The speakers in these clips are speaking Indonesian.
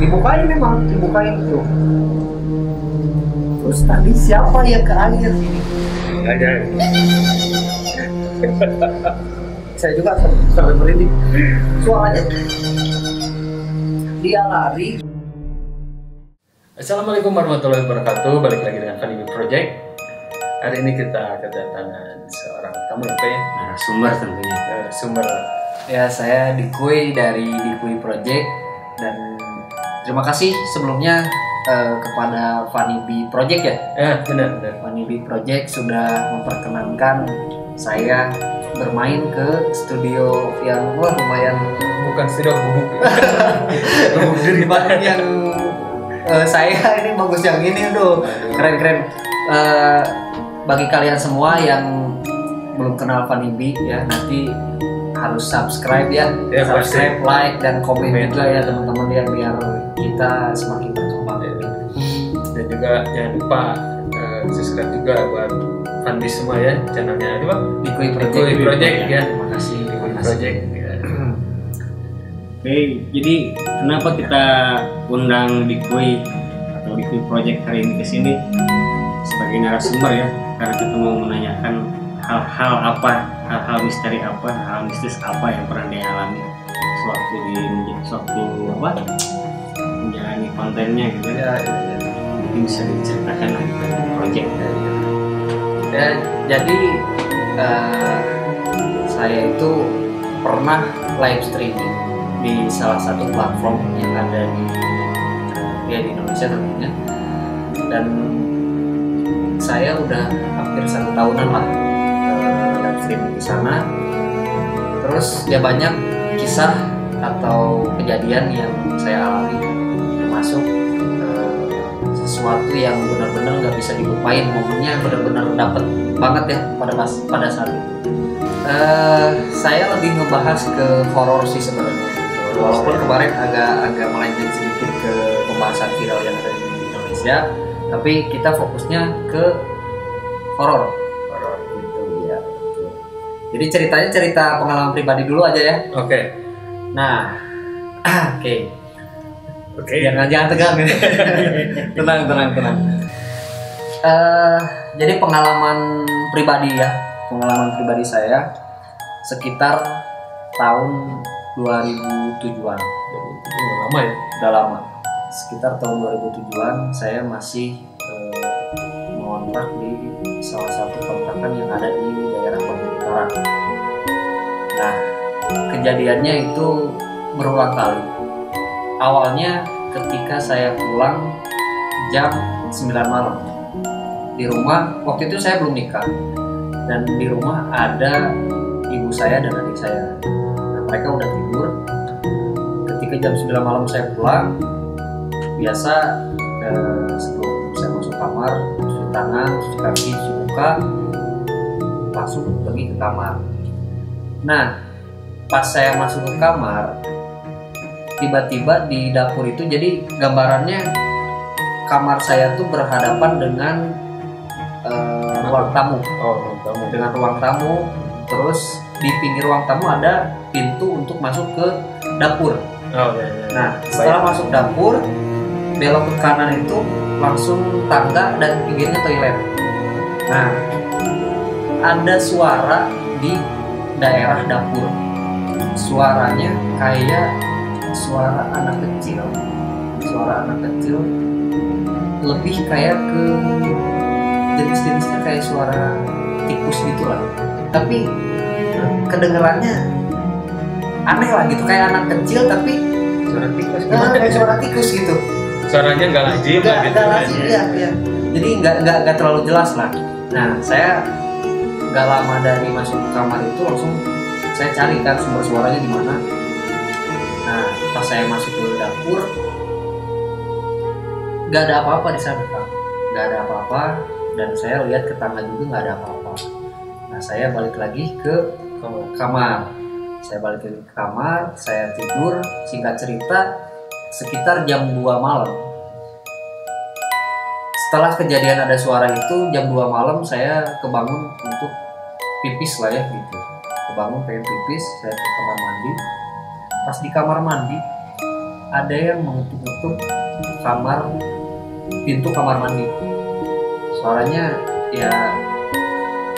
Dibukain memang, dibukain tuh. Terus tadi siapa yang ke air? Ada. Saya juga sampai merinding. Suaranya dia lari. Assalamualaikum warahmatullahi wabarakatuh. Balik lagi dengan Fanny Project. Hari ini kita kedatangan seorang tamu apa ya? Narasumber tentunya. Sumber. Ya, saya Dikui dari Dikui Project, dan terima kasih sebelumnya kepada Fanny Project ya. Ya, benar. Fanny Project sudah memperkenankan saya bermain ke studio yang lumayan, Bukan studio bubuk. dibanding yang saya ini bagus yang ini tuh. Keren. Bagi kalian semua yang belum kenal Fanny ya, nanti harus subscribe ya, subscribe, like, dan komen juga ya teman-teman ya, biar kita semakin berkembang. Dan juga jangan lupa subscribe juga buat Fanny semua ya, channelnya apa? Dikui Project ya. Terima kasih. Dikui Project. Ya. Oke, jadi kenapa kita undang Dikui atau Dikui Project hari ini ke sini sebagai narasumber ya? Karena kita mau menanyakan hal-hal misteri apa, hal mistis apa yang pernah dia alami sewaktu menjalani kontennya gitu ya. Mungkin bisa diceritakan lagi project Ya, jadi saya itu pernah live streaming di salah satu platform yang ada di Indonesia tentunya, dan saya udah hampir 1 tahunan lah live streaming di sana. Terus ya banyak kisah atau kejadian yang saya alami, termasuk sesuatu yang benar-benar nggak bisa dilupain, momennya benar-benar dapet banget ya pada saat itu. Saya lebih ngebahas ke horor sih sebenarnya, walaupun kemarin agak melenceng sedikit ke pembahasan viral yang ada di Indonesia, tapi kita fokusnya ke horor gitu ya. Jadi ceritanya cerita pengalaman pribadi dulu aja ya. Oke. Nah, Oke. Jangan tegang ya. tenang. Jadi pengalaman pribadi saya sekitar tahun 2007-an. Lama ya? Udah lama. Sekitar tahun 2007-an saya masih mengontrak di salah satu kontrakan yang ada di daerah Bandung Utara. Nah, kejadiannya itu berulang kali. Awalnya ketika saya pulang jam 9 malam di rumah, waktu itu saya belum nikah, dan di rumah ada ibu saya dan adik saya. Nah, mereka udah tidur. Ketika jam 9 malam saya pulang, biasa sebelum saya masuk kamar, cuci tangan, cuci kaki, cuci muka, langsung pergi ke kamar. Nah, pas saya masuk ke kamar, tiba-tiba di dapur itu, jadi gambarannya kamar saya tuh berhadapan dengan ruang tamu. Dengan ruang tamu. Terus di pinggir ruang tamu ada pintu untuk masuk ke dapur. Nah, setelah masuk dapur, belok ke kanan itu langsung tangga dan pinggirnya toilet. Nah, ada suara di daerah dapur. Suaranya kayak suara anak kecil, lebih kayak ke jenis-jenisnya kayak suara tikus gitu lah, tapi kedengerannya aneh lah gitu, kayak anak kecil tapi Suara tikus. kayak suara tikus gitu. Suaranya nggak lazim lah gitu. Iya. Jadi nggak terlalu jelas lah. Nah, saya nggak lama dari masuk kamar itu langsung saya cari kan sumber suaranya di mana. Nah, pas saya masuk ke dapur, nggak ada apa-apa di sana, Kang. Nggak ada apa-apa, dan saya lihat ke tangga juga nggak ada apa-apa. Nah, saya balik lagi ke kamar. Saya tidur. Singkat cerita, sekitar jam 2 malam. Setelah kejadian ada suara itu, jam 2 malam saya kebangun untuk pipis lah ya gitu. Kebangun pengen pipis, saya ke kamar mandi. Pas di kamar mandi, ada yang mengetuk-ngetuk pintu kamar mandi. Suaranya ya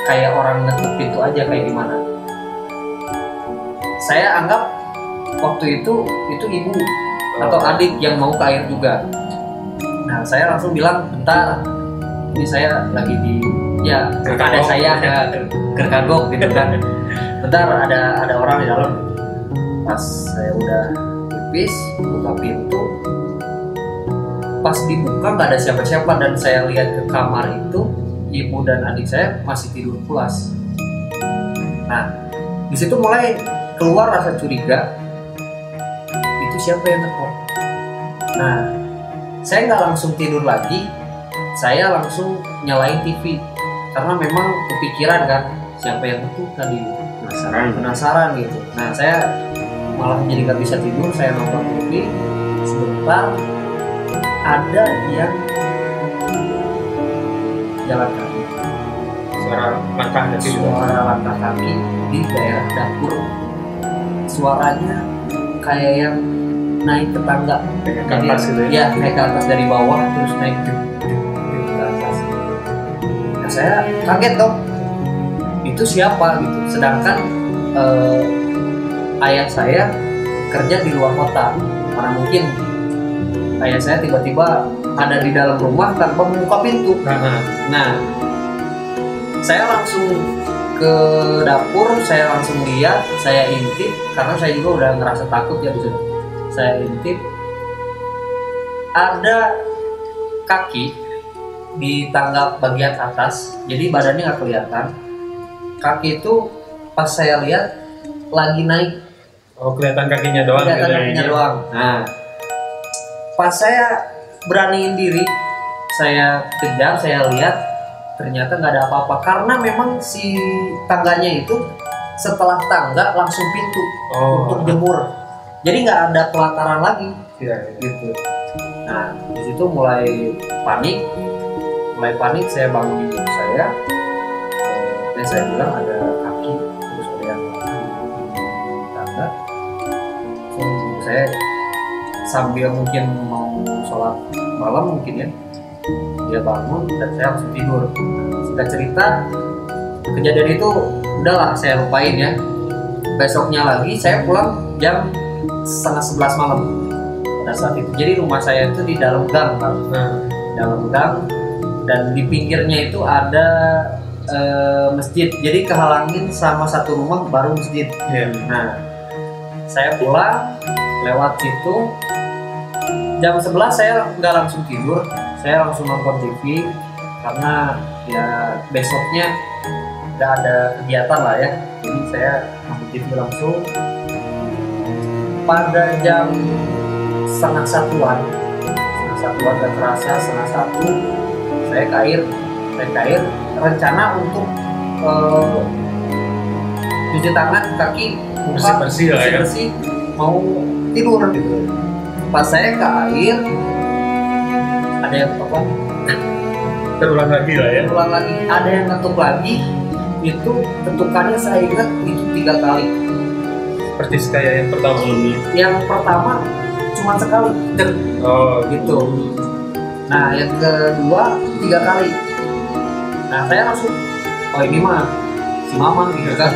kayak orang ngetuk pintu aja, kayak gimana. Saya anggap waktu itu ibu atau adik yang mau ke air juga. Nah saya langsung bilang, bentar, ini saya lagi di ada saya kagok gitu kan. Bentar, ada orang di dalam. Pas saya udah pipis, buka pintu, pas dibuka nggak ada siapa-siapa, dan saya lihat ke kamar itu ibu dan adik saya masih tidur pulas. Nah di situ mulai keluar rasa curiga, itu siapa yang ngetok. Nah saya nggak langsung tidur lagi, saya langsung nyalain TV karena memang kepikiran kan siapa yang ngetok tadi, penasaran gitu. Nah saya malah jadi nggak bisa tidur, saya nonton TV. Sebentar ada yang jalan kaki, suara langkah kaki di daerah dapur. Suaranya kayak yang naik ke tangga, ke atas gitu ya, naik ke atas dari bawah terus naik ke atas. Nah saya kaget dong, itu siapa gitu. Sedangkan ayah saya kerja di luar kota, mana mungkin ayah saya tiba-tiba ada di dalam rumah tanpa membuka pintu. Nah saya langsung ke dapur, saya langsung lihat, saya intip karena saya juga udah ngerasa takut ya di situ. Saya intip ada kaki di tangga bagian atas, jadi badannya nggak kelihatan. Kaki itu pas saya lihat lagi naik. Oh, kelihatan kakinya doang. Kelihatan kakinya doang. Nah, pas saya beraniin diri, saya kejar, saya lihat, ternyata nggak ada apa-apa. Karena memang si tangganya itu setelah tangga langsung pintu untuk jemur. Jadi nggak ada pelataran lagi. Gitu. Nah, di situ mulai panik, saya bangun ibu saya, dan saya bilang ada kaki, terus ada yang di tangga. Saya sambil mungkin mau sholat malam mungkin ya, dia bangun dan saya langsung tidur. Singkat cerita, kejadian itu udahlah saya lupain ya. Besoknya lagi saya pulang jam 10:30 malam pada saat itu. Jadi rumah saya itu di dalam gang, Pak. Dalam gang, dan di pinggirnya itu ada masjid. Jadi kehalangin sama satu rumah baru masjid. Nah, saya pulang lewat situ. Jam 11 saya nggak langsung tidur, saya langsung nonton TV karena ya besoknya nggak ada kegiatan lah ya. Jadi saya nonton TV langsung. Pada jam 12:30 gak terasa 12:30 saya ke air rencana untuk cuci tangan, kaki, muka, bersih, mau tidur gitu. Pas saya ke air ada yang ketok, terulang lagi lah ya. Terulang lagi, ada yang ngetuk lagi. Itu ketukannya saya ingat itu 3 kali. Seperti kayak yang pertama sebelumnya. Yang pertama cuma sekali, gitu. Nah yang kedua 3 kali. Nah saya langsung, oh ini mah si Mamang gitu kan.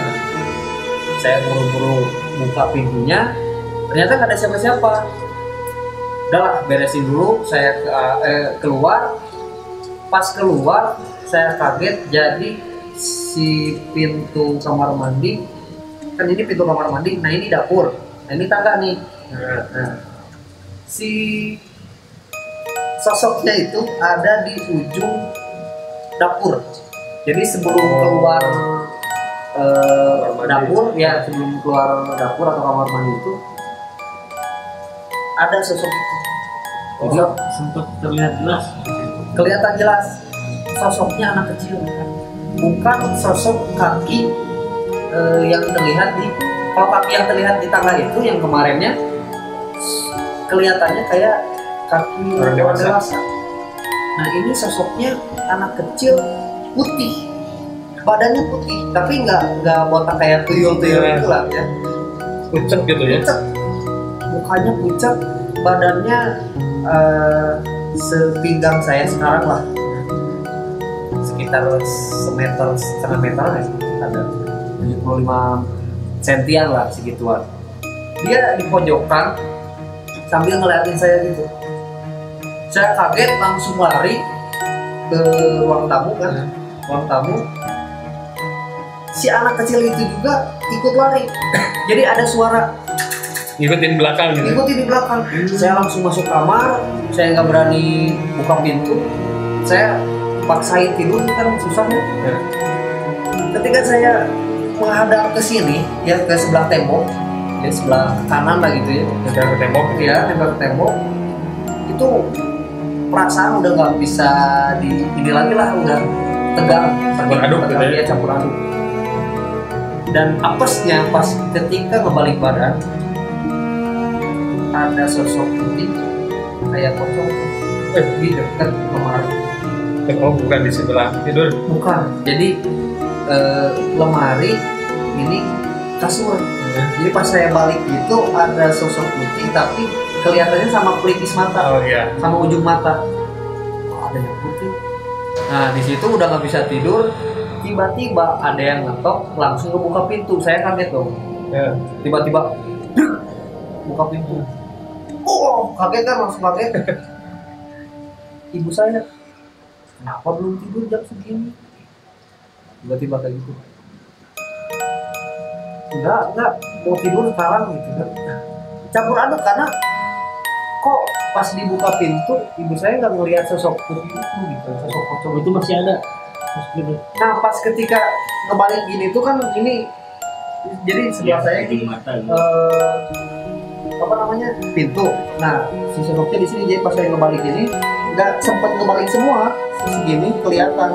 Saya buru-buru buka pintunya, ternyata nggak ada siapa-siapa. Udahlah, beresin dulu, saya keluar. Pas keluar saya kaget, jadi si pintu kamar mandi, kan ini pintu kamar mandi, nah ini dapur, nah ini tangga nih. Nah, si sosoknya itu ada di ujung dapur. Jadi sebelum keluar dapur ya, sebelum keluar dapur atau kamar mandi itu ada sosok itu. Jadi sempat terlihat jelas. Kelihatan jelas sosoknya anak kecil, bukan sosok kaki yang terlihat di, kalau kaki yang terlihat di tangga itu yang kemarinnya kelihatannya kayak kaki orang dewasa. Nah ini sosoknya anak kecil, putih, badannya putih, tapi nggak botak kayak tuyul itu lah ya. Pucet gitu ya. Pucet. Mukanya pucat, badannya sepinggang saya sekarang lah, sekitar semeter setengah meter ya, ada 75 sentian lah segituan. Dia di pojokan sambil ngeliatin saya gitu. Saya kaget langsung lari ke ruang tamu kan, ruang tamu. Si anak kecil itu juga ikut lari. Jadi ada suara ngikutin belakang gitu. ikuti di belakang. Saya langsung masuk kamar, saya nggak berani buka pintu, saya paksain tidur kan susah ya. Ketika saya menghadap ke sini ya, ke sebelah tembok ya, sebelah kanan lah gitu ya, Nempel ke tembok ya nempel ke tembok, itu perasaan udah nggak bisa ini lagi lah, udah tegang, Campur aduk gitu ya. dia campur aduk. Dan apesnya pas ketika ngebalik badan, ada sosok putih kayak pocong di dekat lemari. Oh, bukan di sebelah tidur. Bukan, jadi lemari ini kasur. Jadi pas saya balik itu ada sosok putih, tapi kelihatannya sama pelipis mata, Oh iya. sama ujung mata. Oh, ada yang putih. Nah di situ udah nggak bisa tidur. Tiba-tiba ada yang ngetok, langsung ngebuka pintu. Saya kaget dong. Ya. Tiba-tiba buka pintu. Oh, kaget kan, langsung kaget. Ibu saya, kenapa belum tidur jam segini? Tiba-tiba kayak gitu. Enggak, mau tidur sekarang gitu kan. Campur aduk karena kok pas dibuka pintu, ibu saya nggak ngelihat sosok putih itu gitu, sosok pocong itu masih ada. Nah pas ketika ngebalik gini tuh kan ini, jadi sebelah saya di ini mata gitu. apa namanya, pintu. Nah si sosoknya di sini, jadi pas saya ngebalik ini nggak sempet ngebalik semua, segini kelihatan.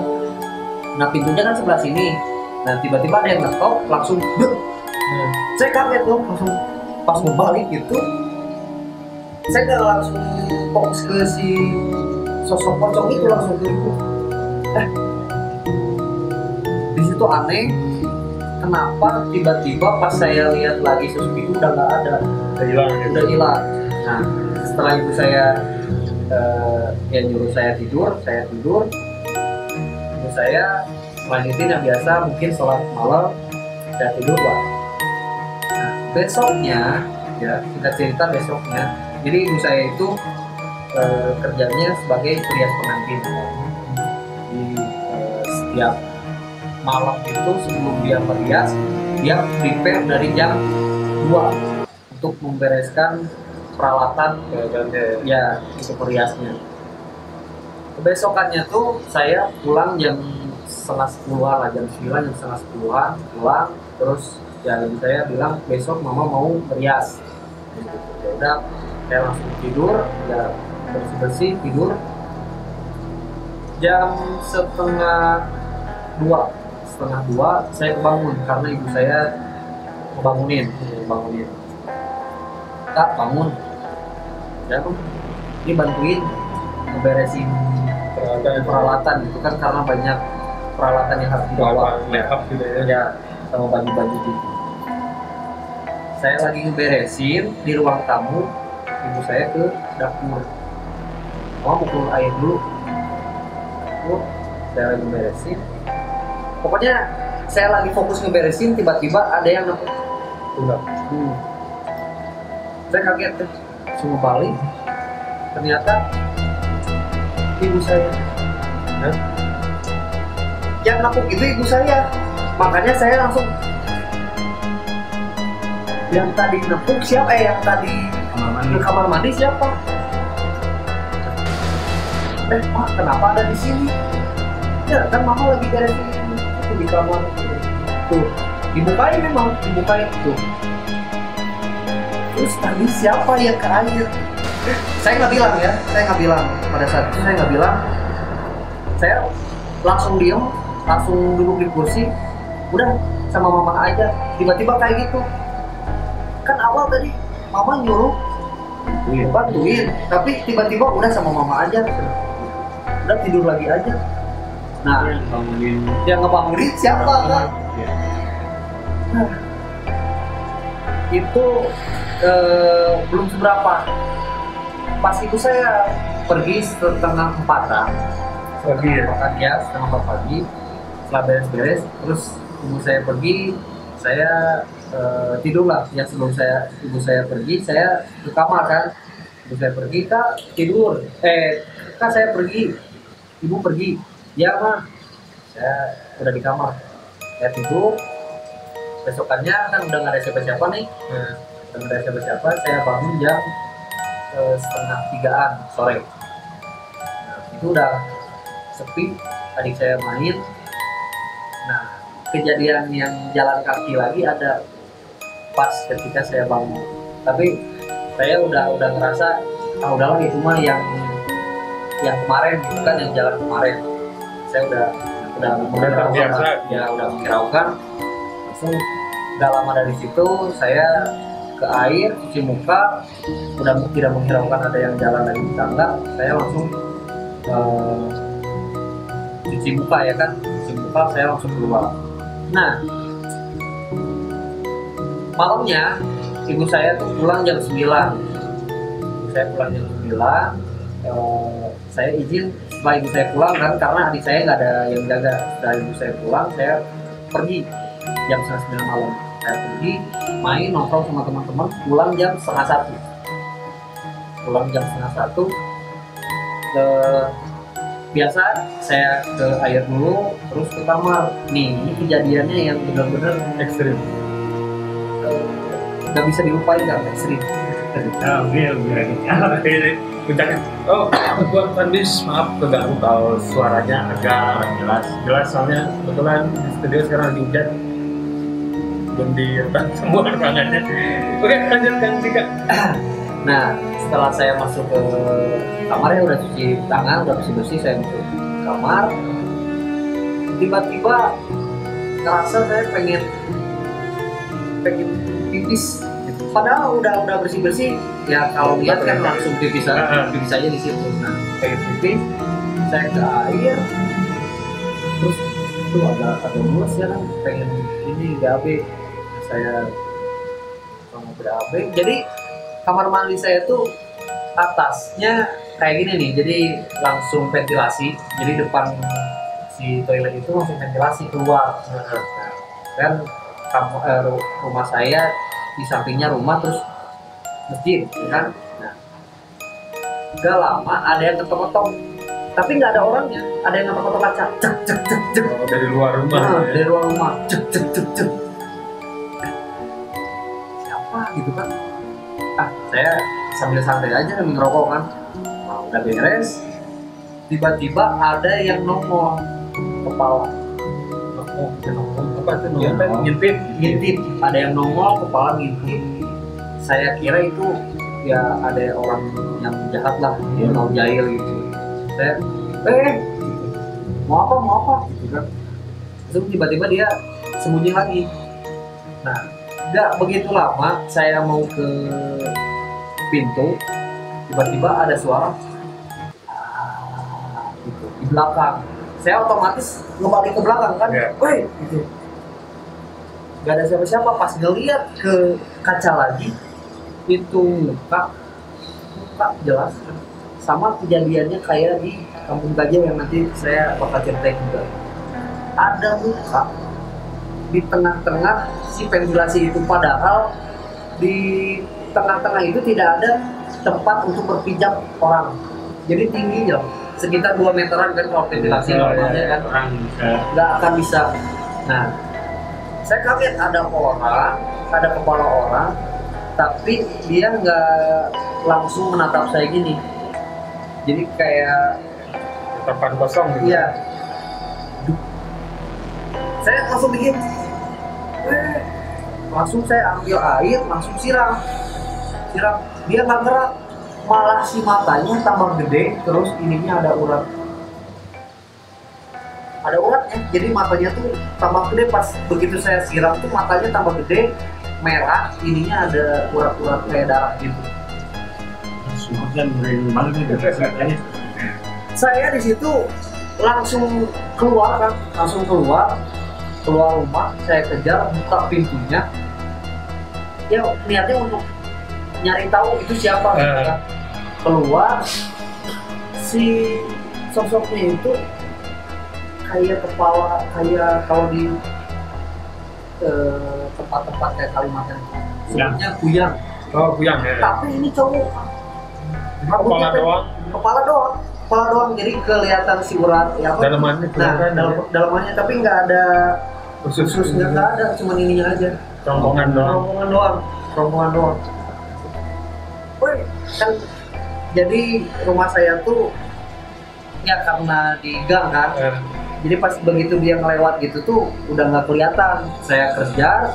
Nah pintunya kan sebelah sini. Nah tiba-tiba ada yang ngetok, langsung duk. Saya kaget tuh, langsung pas ngebalik gitu, saya nggak langsung fokus ke si sosok pocong itu, langsung ke itu. Di situ aneh, kenapa tiba-tiba pas saya lihat lagi sosok itu udah nggak ada, Udah hilang gitu. udah hilang. Nah setelah itu saya ya nyuruh saya tidur, ibu saya lanjutin yang biasa, mungkin sholat malam, saya tidur lah. Nah besoknya ya, kita cerita besoknya, jadi ibu saya itu kerjanya sebagai perias pengantin. Di setiap malam itu sebelum dia merias, dia prepare dari jam 2 untuk membereskan peralatan ya untuk meriasnya. Kebesokannya tuh saya pulang jam 9:30 lah, jam 9, jam 9:30 pulang. Terus ya ibu saya bilang besok mama mau merias. Ya udah, saya langsung tidur, ya bersih-bersih tidur. Jam setengah dua saya kebangun karena ibu saya bangunin. Kak bangun, ya aku ini bantuin ngeberesin peralatan gitu kan, karena banyak peralatan yang harus dibawa, makeup gitu ya. ya sama baju-baju gitu. Saya lagi ngeberesin di ruang tamu, ibu saya ke dapur, mau keluar air dulu. Saya lagi beresin, pokoknya saya lagi fokus ngeberesin, tiba-tiba ada yang nempel. Saya kaget tuh, semua balik, ternyata ibu saya. Yang napuk itu ibu saya, makanya saya langsung, yang tadi nepuk siapa? Yang tadi ke kamar mandi siapa? Pak, kenapa ada di sini? Ya kan mama lagi beresin itu di kamar. Tuh, dibukain memang, dibukain tuh. Terus tadi siapa yang ke air? Saya nggak bilang ya, saya nggak bilang. Pada saat itu saya nggak bilang. Saya langsung diem, langsung duduk di kursi. Udah sama mama aja. Tiba-tiba kayak gitu. Kan awal tadi mama nyuruh bantuin, tapi tiba-tiba udah sama mama aja. Udah tidur lagi aja. Nah, yang ngebangunin siapa kan? Nah, itu belum seberapa. pas itu saya pergi setengah empatan ya setengah 4 pagi setelah beres-beres, terus ibu saya pergi, saya tidur lah. Yang sebelum ibu saya pergi, saya ke kamar kan. Ibu saya pergi, kak tidur, kak saya pergi, ibu pergi, ya mah, saya udah di kamar, saya tidur. Besokannya kan udah nggak ada siapa-siapa nih, udah nggak ada siapa-siapa, saya bangun jam setengah 3-an sore. Nah, itu udah sepi, adik saya main. Nah, kejadian yang jalan kaki lagi ada pas ketika saya bangun. Tapi saya udah ngerasa, udahlah itu mah yang kemarin gitu kan, yang jalan kemarin. Saya udah terbiasa ya, udah menghiraukan. Langsung gak lama dari situ saya ke air, cuci muka, udah tidak menghiraukan ada yang jalan lagi di tangga. Saya langsung cuci muka ya kan, cuci muka, saya langsung keluar. Nah, malamnya ibu saya tuh pulang jam 9. Saya pulang jam 9. Saya izin setelah ibu saya pulang kan, karena adik saya nggak ada yang jaga. Setelah ibu saya pulang, saya pergi jam 9 malam. Saya pergi main nongkrong sama teman-teman, pulang jam setengah 1. Pulang jam setengah 1. Biasa saya ke air dulu, terus ke kamar. Nih, ini kejadiannya yang benar-benar ekstrim. Nggak bisa dilupain kan, ekstrim. Oh, buat Fandis, maaf keganggu kalau suaranya agak jelas soalnya kebetulan di studio sekarang lagi hujan, belum diretak semua ruangannya. Oke, lanjutkan Cika. Nah, setelah saya masuk ke kamar ya, udah cuci tangan, udah bersih-bersih, saya masuk ke kamar. Tiba-tiba ngerasa saya pengen pipis. Padahal udah bersih-bersih, ya kalau lihat kan langsung pipis aja di situ. Nah, pengen pipis, saya ke air, terus itu agak mulus ya kan, pengen ini BAB. Saya mau BAB, jadi kamar mandi saya tuh atasnya kayak gini nih, jadi langsung ventilasi, jadi depan si toilet itu langsung ventilasi keluar. Nah, kan rumah saya di sampingnya rumah, terus masjid kan. Nah, gak lama ada yang ketok-ketok, tapi nggak ada orangnya, ada yang ketok-ketok kaca, cek cek cek cek. Oh, dari luar rumah. Dari luar rumah, cek cek cek cek. Siapa gitu kan? Saya sambil santai aja sambil ngerokok kan. Nah, udah beres, tiba-tiba ada yang nongol kepala. Apa itu ngintip? Ada yang nongol kepala ngintip. Saya kira itu ya ada orang yang jahat lah, dia mau jahil gitu. Saya mau apa gitu kan. Terus tiba-tiba dia sembunyi lagi. Nah, nggak begitu lama saya mau ke pintu, tiba-tiba ada suara gitu di belakang. Saya otomatis ngebalik ke belakang kan, woi gitu. Gak ada siapa-siapa. Pas ngeliat ke kaca lagi, itu muka jelas, sama kejadiannya kayak di Kampung Gajah yang nanti saya bakal ceritain juga. Ada muka di tengah-tengah si ventilasi itu, padahal di tengah-tengah itu tidak ada tempat untuk berpijak orang. Jadi tingginya sekitar 2 meteran kan kalau ventilasi normalnya kan, nggak akan bisa. Nah, saya kaget ada kepala orang, tapi dia nggak langsung menatap saya gini. Jadi kayak tatapan kosong gitu. Iya. Saya langsung bikin, langsung saya ambil air, langsung siram. Dia nggak gerak, malah si matanya tambah gede, terus ininya ada uratnya. Jadi matanya tuh tambah gede. Pas begitu saya siram tuh matanya tambah gede, merah, ininya ada urat-urat kayak darah gitu. Saya di situ langsung keluar rumah, saya kejar, buka pintunya. Ya niatnya untuk nyari tahu itu siapa gitu kan. keluar, si sosoknya itu kayak kepala, kayak kalau di tempat-tempat kayak Kalimantan sebutnya kuyang. Oh, kuyang ya. Tapi ini cowok Kepala doang. kepala doang, jadi kelihatan si urat ya apa? Dalamannya Nah, kelihatan. dalamannya tapi nggak ada Usus nggak ada, cuma ininya aja. Rombongan doang. Rombongan doang. Woi, kan jadi rumah saya tuh ya karena di gang kan. Jadi pas begitu dia ngelewat gitu tuh udah nggak kelihatan. Saya kejar,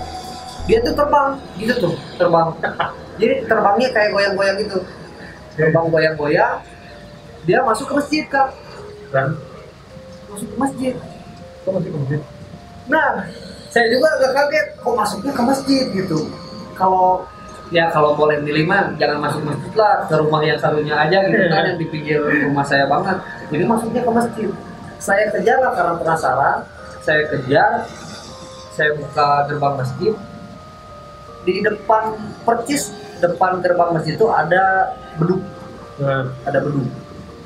dia tuh terbang gitu tuh, terbang. Jadi terbangnya kayak goyang-goyang gitu. Terbang goyang-goyang. Dia masuk ke masjid kan. Dan Masuk ke masjid. kok masih ke masjid? Nah, saya juga agak kaget kok masuknya ke masjid gitu. Kalau boleh milih mah jangan masuk masjid lah, ke rumah yang satunya aja gitu kan, yang di pinggir rumah saya banget. Jadi masuknya ke masjid. Saya kejar lah karena penasaran. Saya kejar, saya buka gerbang masjid. Di depan percis depan gerbang masjid itu ada beduk, ada beduk.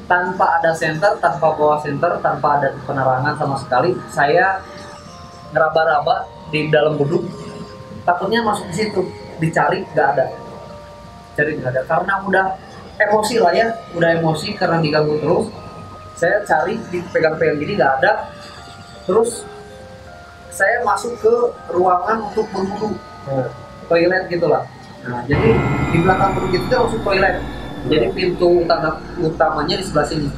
Tanpa ada senter, tanpa bawa senter, tanpa ada penerangan sama sekali, saya ngeraba-raba di dalam beduk. Takutnya masuk di situ, dicari nggak ada, karena udah emosi lah ya, udah emosi karena diganggu terus. Saya cari, dipegang-pegang gini nggak ada. Terus saya masuk ke ruangan untuk berwudu, toilet gitulah. Nah, jadi di belakang beduk itu langsung toilet. Jadi pintu utamanya di sebelah sini.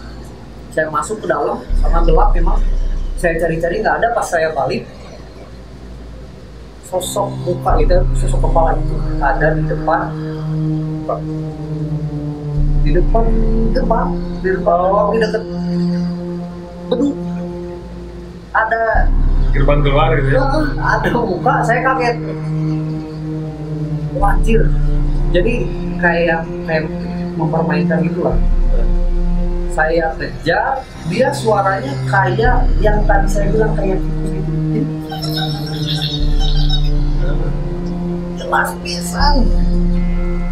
Saya masuk ke dalam, karena gelap memang. Saya cari-cari nggak ada. Pas saya balik, sosok muka itu, sosok kepala itu ada di depan doang, di dekat beduk. Ada Gerbang keluar gitu ya. ada muka, saya kaget. Wajir. Jadi kayak mempermainkan gitulah. Saya kejar, dia suaranya kayak yang tadi saya bilang kayak gitu. Jelas pisan.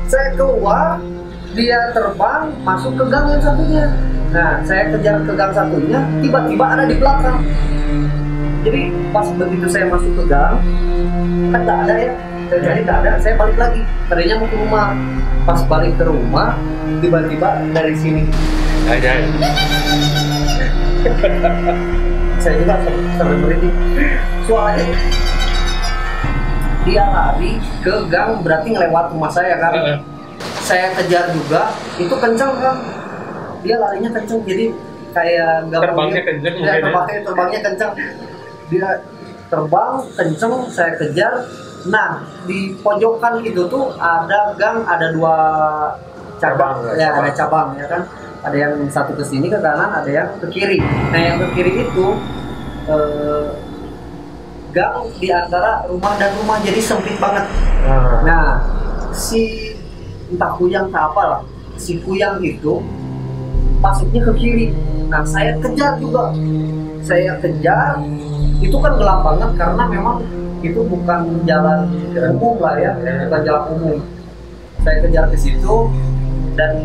Saya keluar, dia terbang masuk ke gang yang satunya. Nah, saya kejar ke gang satunya, tiba-tiba ada di belakang. Jadi pas begitu saya masuk ke gang, kan nggak ada ya. Saya cari nggak ada, saya balik lagi. Tadinya mau ke rumah. Pas balik ke rumah, tiba-tiba dari sini. Aja. Saya juga sampai merinding. Suaranya dia lari ke gang, berarti ngelewat rumah saya kan. Saya kejar juga, itu kencang kan. Dia larinya kencang, jadi kayak nggak Terbangnya kencang. Ya, terbangnya kencang. Dia terbang kencang, saya kejar. Nah, di pojokan itu tuh ada gang, ada 2 cabang, ada cabang ya kan. Ada yang satu ke sini ke kanan, ada yang ke kiri. Nah, yang ke kiri itu gang di antara rumah dan rumah, jadi sempit banget. Nah, si entah kuyang tak apa lah, si kuyang itu masuknya ke kiri. Nah, saya kejar juga. Saya kejar, itu kan gelap banget karena memang itu bukan jalan umum lah ya, bukan jalan umum. Saya kejar ke situ dan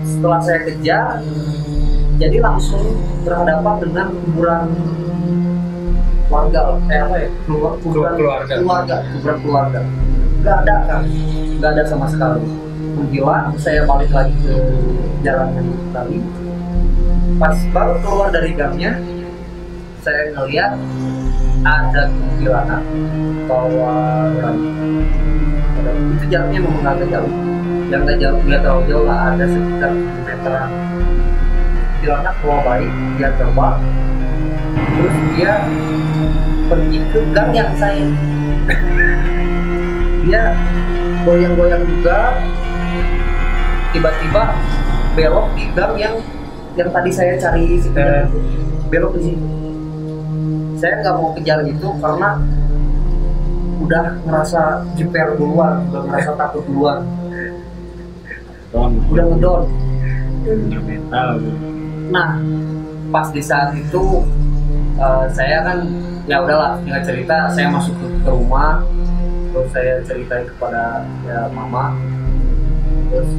setelah saya kejar, jadi langsung berhadapan dengan kuburan warga, kuburan keluarga. Nggak ada kan, nggak ada sama sekali. Menghilang, saya balik lagi ke jalan yang tadi. Pas baru keluar dari gangnya, saya ngeliat ada kuntilanak bawa itu jaraknya memang agak jauh, yang nggak terlalu jauh lah, ada sekitar 1 meteran. Kuntilanak bawa bayi, dia terbang, terus dia pergi ke gang yang saya. Dia goyang-goyang juga, tiba-tiba belok di gang yang tadi saya cari si itu, belok di sini. Saya nggak mau kejar gitu karena udah ngerasa jiper duluan, udah ngerasa takut duluan, udah ngedon. Nah, pas di saat itu saya kan ya udahlah, nggak cerita. Saya masuk ke rumah, terus saya ceritain kepada ya mama, terus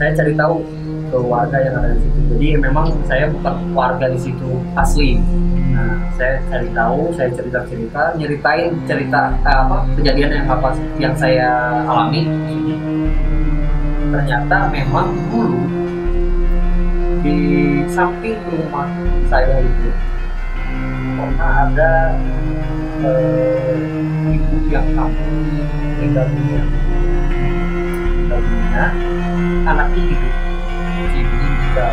saya cari tahu ke warga yang ada di situ. Jadi memang saya bukan warga di situ asli. Nah, saya cari tahu, saya nyeritain cerita kejadian yang saya alami. Ternyata memang dulu di samping rumah saya itu pernah ada ibu yang meninggal dunia. Anaknya hidup, si ibunya meninggal.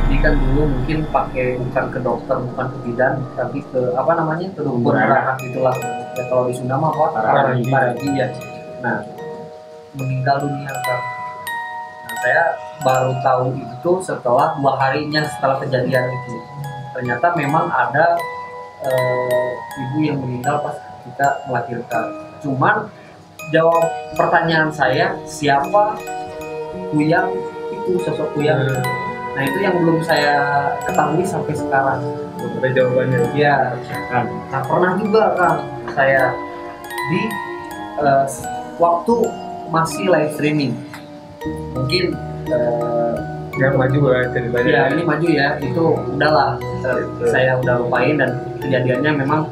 Jadi kan dulu mungkin bukan ke dokter, bukan ke bidan, tapi ke ke dukun anak itulah. Ya kalau di Sunda mah paragi ya. Nah, meninggal dunia kan. Nah, saya baru tahu itu setelah 2 harinya setelah kejadian itu. Ternyata memang ada ibu yang meninggal pas kita melahirkan. Cuman jawab pertanyaan saya, siapa Kuyang itu, sosok Kuyang. Nah itu yang belum saya ketahui sampai sekarang. Belum ada jawabannya. Iya. Nah pernah juga kan saya di waktu masih live streaming, mungkin yang maju lah ceritanya. Ya ini maju ya, itu udahlah saya udah lupain, dan kejadiannya memang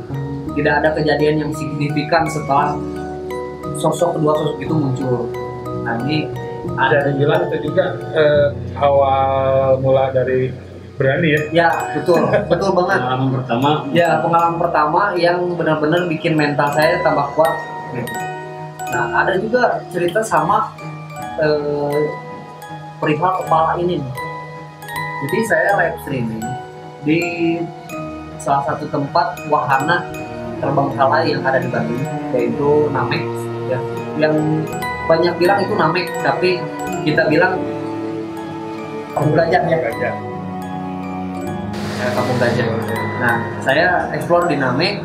tidak ada kejadian yang signifikan setelah kedua sosok itu muncul. Nah ini ada yang bilang itu juga awal mula dari berani ya. Ya betul banget. Pengalaman pertama. Ya pengalaman pertama yang benar-benar bikin mental saya tambah kuat. Nah ada juga cerita sama perihal kepala ini. Jadi saya live streaming di salah satu tempat wahana terbengkalai yang ada di Bandung, yaitu Namek ya. Yang banyak bilang itu Namek, tapi kita bilang Kampung Gajah ya. Kampung Gajah. Nah, saya explore di Namek